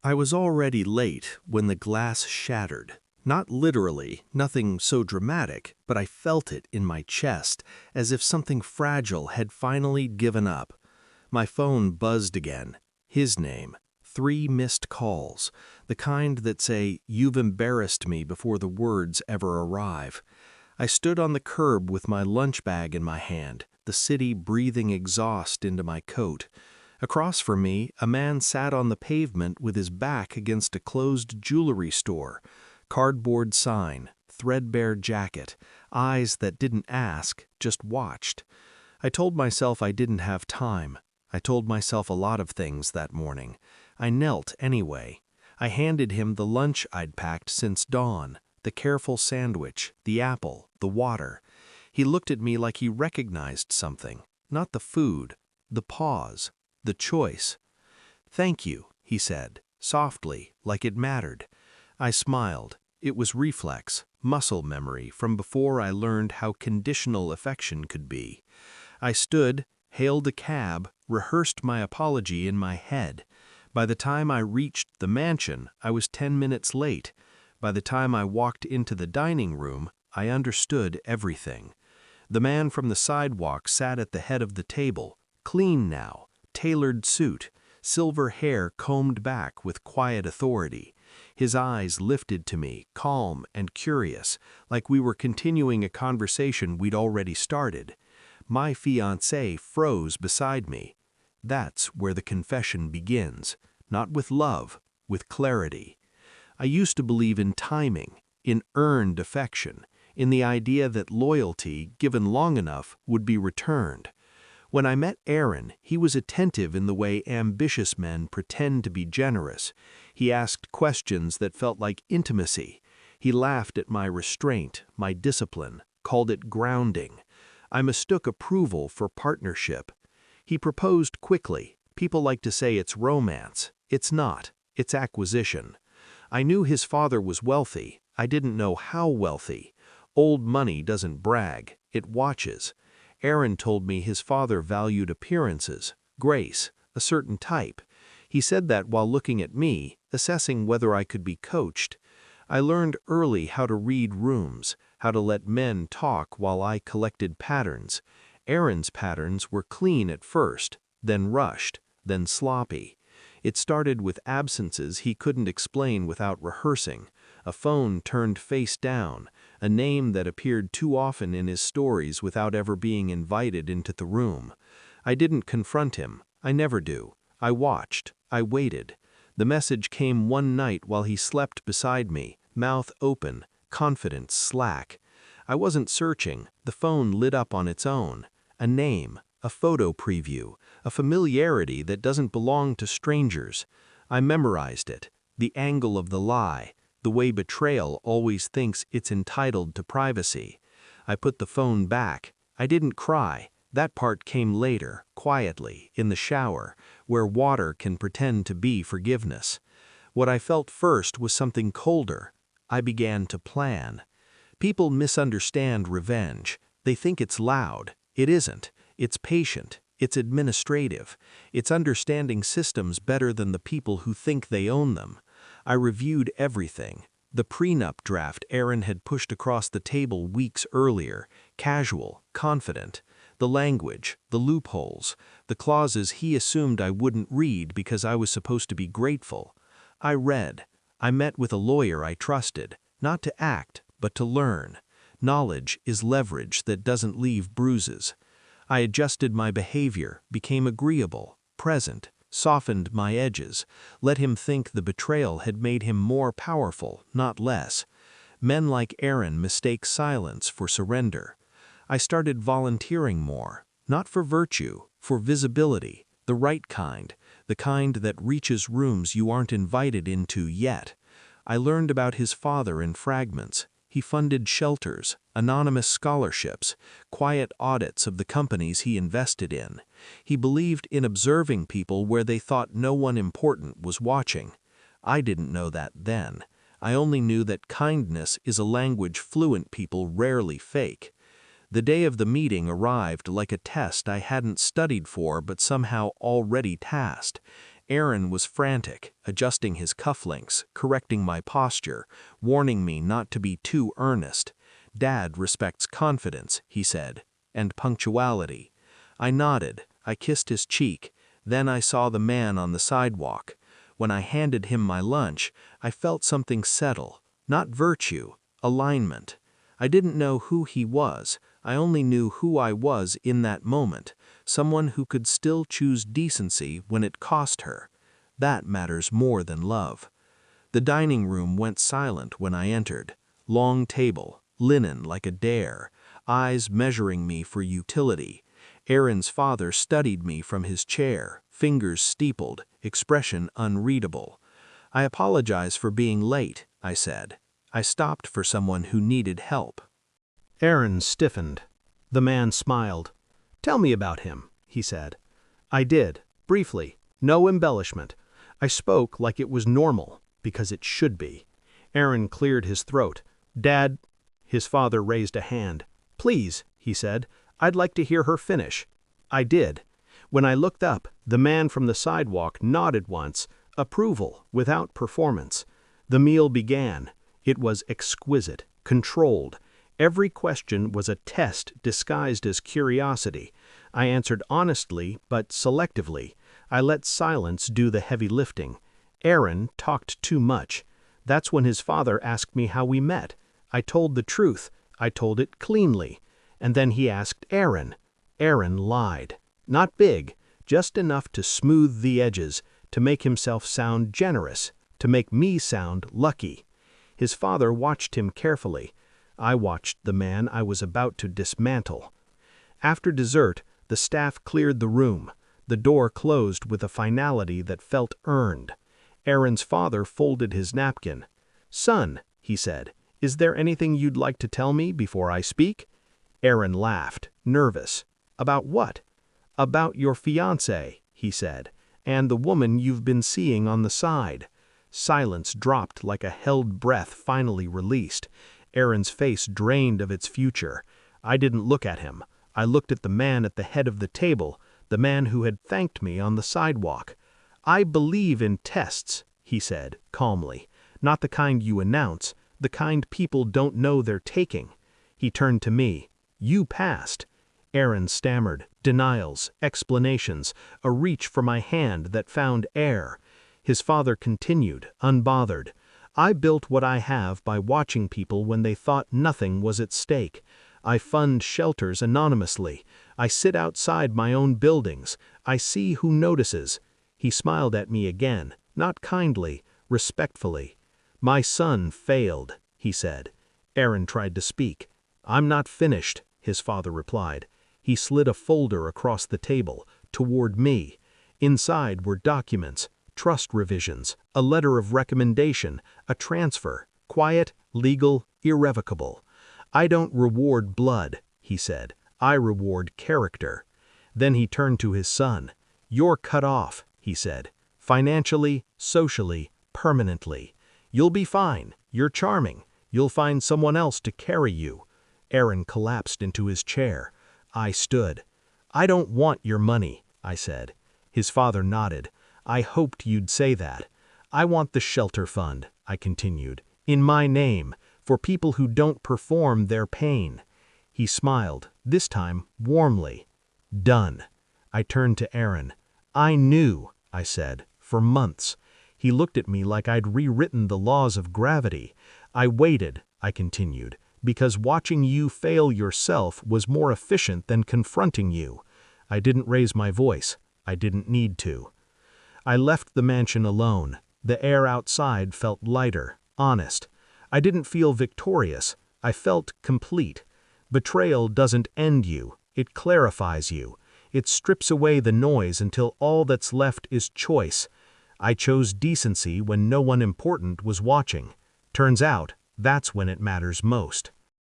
I was already late when the glass shattered. Not literally, nothing so dramatic, but I felt it in my chest, as if something fragile had finally given up. My phone buzzed again. His name. 3 missed calls, the kind that say, "You've embarrassed me," before the words ever arrive. I stood on the curb with my lunch bag in my hand, the city breathing exhaust into my coat. Across from me, a man sat on the pavement with his back against a closed jewelry store. Cardboard sign, threadbare jacket, eyes that didn't ask, just watched. I told myself I didn't have time. I told myself a lot of things that morning. I knelt anyway. I handed him the lunch I'd packed since dawn, the careful sandwich, the apple, the water. He looked at me like he recognized something, not the food, the pause, the choice. "Thank you," he said, softly, like it mattered. I smiled. It was reflex, muscle memory from before I learned how conditional affection could be. I stood, hailed a cab, rehearsed my apology in my head. By the time I reached the mansion, I was 10 minutes late. By the time I walked into the dining room, I understood everything. The man from the sidewalk sat at the head of the table, clean now, tailored suit, silver hair combed back with quiet authority. His eyes lifted to me, calm and curious, like we were continuing a conversation we'd already started. My fiancé froze beside me. That's where the confession begins, not with love, with clarity. I used to believe in timing, in earned affection, in the idea that loyalty, given long enough, would be returned. When I met Aaron, he was attentive in the way ambitious men pretend to be generous. He asked questions that felt like intimacy. He laughed at my restraint, my discipline, called it grounding. I mistook approval for partnership. He proposed quickly. People like to say it's romance. It's not. It's acquisition. I knew his father was wealthy. I didn't know how wealthy. Old money doesn't brag. It watches. Aaron told me his father valued appearances, grace, a certain type. He said that while looking at me, assessing whether I could be coached. I learned early how to read rooms, how to let men talk while I collected patterns. Aaron's patterns were clean at first, then rushed, then sloppy. It started with absences he couldn't explain without rehearsing, a phone turned face down, a name that appeared too often in his stories without ever being invited into the room. I didn't confront him. I never do. I watched. I waited. The message came one night while he slept beside me, mouth open, confidence slack. I wasn't searching. The phone lit up on its own. A name, a photo preview, a familiarity that doesn't belong to strangers. I memorized it. The angle of the lie, the way betrayal always thinks it's entitled to privacy. I put the phone back. I didn't cry. That part came later, quietly, in the shower, where water can pretend to be forgiveness. What I felt first was something colder. I began to plan. People misunderstand revenge. They think it's loud. It isn't. It's patient. It's administrative. It's understanding systems better than the people who think they own them. I reviewed everything. The prenup draft Aaron had pushed across the table weeks earlier, casual, confident. The language, the loopholes, the clauses he assumed I wouldn't read because I was supposed to be grateful. I read. I met with a lawyer I trusted, not to act, but to learn. Knowledge is leverage that doesn't leave bruises. I adjusted my behavior, became agreeable, present, softened my edges, let him think the betrayal had made him more powerful, not less. Men like Aaron mistake silence for surrender. I started volunteering more, not for virtue, for visibility, the right kind, the kind that reaches rooms you aren't invited into yet. I learned about his father in fragments. He funded shelters, anonymous scholarships, quiet audits of the companies he invested in. He believed in observing people where they thought no one important was watching. I didn't know that then. I only knew that kindness is a language fluent people rarely fake. The day of the meeting arrived like a test I hadn't studied for but somehow already tasked. Aaron was frantic, adjusting his cufflinks, correcting my posture, warning me not to be too earnest. "Dad respects confidence," he said, "and punctuality." I nodded. I kissed his cheek. Then I saw the man on the sidewalk. When I handed him my lunch, I felt something settle. Not virtue, alignment. I didn't know who he was. I only knew who I was in that moment. Someone who could still choose decency when it cost her. That matters more than love. The dining room went silent when I entered. Long table, linen like a dare, eyes measuring me for utility. Aaron's father studied me from his chair, fingers steepled, expression unreadable. "I apologize for being late," I said. "I stopped for someone who needed help." Aaron stiffened. The man smiled. "Tell me about him," he said. I did, briefly, no embellishment. I spoke like it was normal, because it should be. Aaron cleared his throat. "Dad," his father raised a hand. "Please," he said, "I'd like to hear her finish." I did. When I looked up, the man from the sidewalk nodded once, approval without performance. The meal began. It was exquisite, controlled. Every question was a test disguised as curiosity. I answered honestly, but selectively. I let silence do the heavy lifting. Aaron talked too much. That's when his father asked me how we met. I told the truth. I told it cleanly. And then he asked Aaron. Aaron lied. Not big, just enough to smooth the edges, to make himself sound generous, to make me sound lucky. His father watched him carefully. I watched the man I was about to dismantle. After dessert, the staff cleared the room. The door closed with a finality that felt earned. Aaron's father folded his napkin. "Son," he said, "is there anything you'd like to tell me before I speak?" Aaron laughed, nervous. "About what?" "About your fiancée," he said, "and the woman you've been seeing on the side." Silence dropped like a held breath finally released. Aaron's face drained of its future. I didn't look at him. I looked at the man at the head of the table, the man who had thanked me on the sidewalk. "I believe in tests," he said, calmly. "Not the kind you announce, the kind people don't know they're taking." He turned to me. "You passed." Aaron stammered, denials, explanations, a reach for my hand that found air. His father continued, unbothered. "I built what I have by watching people when they thought nothing was at stake. I fund shelters anonymously. I sit outside my own buildings. I see who notices." He smiled at me again, not kindly, respectfully. "My son failed," he said. Aaron tried to speak. "I'm not finished," his father replied. He slid a folder across the table, toward me. Inside were documents, trust revisions, a letter of recommendation, a transfer, quiet, legal, irrevocable. "I don't reward blood," he said. "I reward character." Then he turned to his son. "You're cut off," he said. "Financially, socially, permanently. You'll be fine. You're charming. You'll find someone else to carry you." Aaron collapsed into his chair. I stood. "I don't want your money," I said. His father nodded. "I hoped you'd say that." "I want the shelter fund," I continued, "in my name, for people who don't perform their pain." He smiled, this time warmly. "Done." I turned to Aaron. "I knew," I said, "for months." He looked at me like I'd rewritten the laws of gravity. "I waited," I continued, "because watching you fail yourself was more efficient than confronting you." I didn't raise my voice. I didn't need to. I left the mansion alone. The air outside felt lighter, honest. I didn't feel victorious. I felt complete. Betrayal doesn't end you. It clarifies you. It strips away the noise until all that's left is choice. I chose decency when no one important was watching. Turns out, that's when it matters most.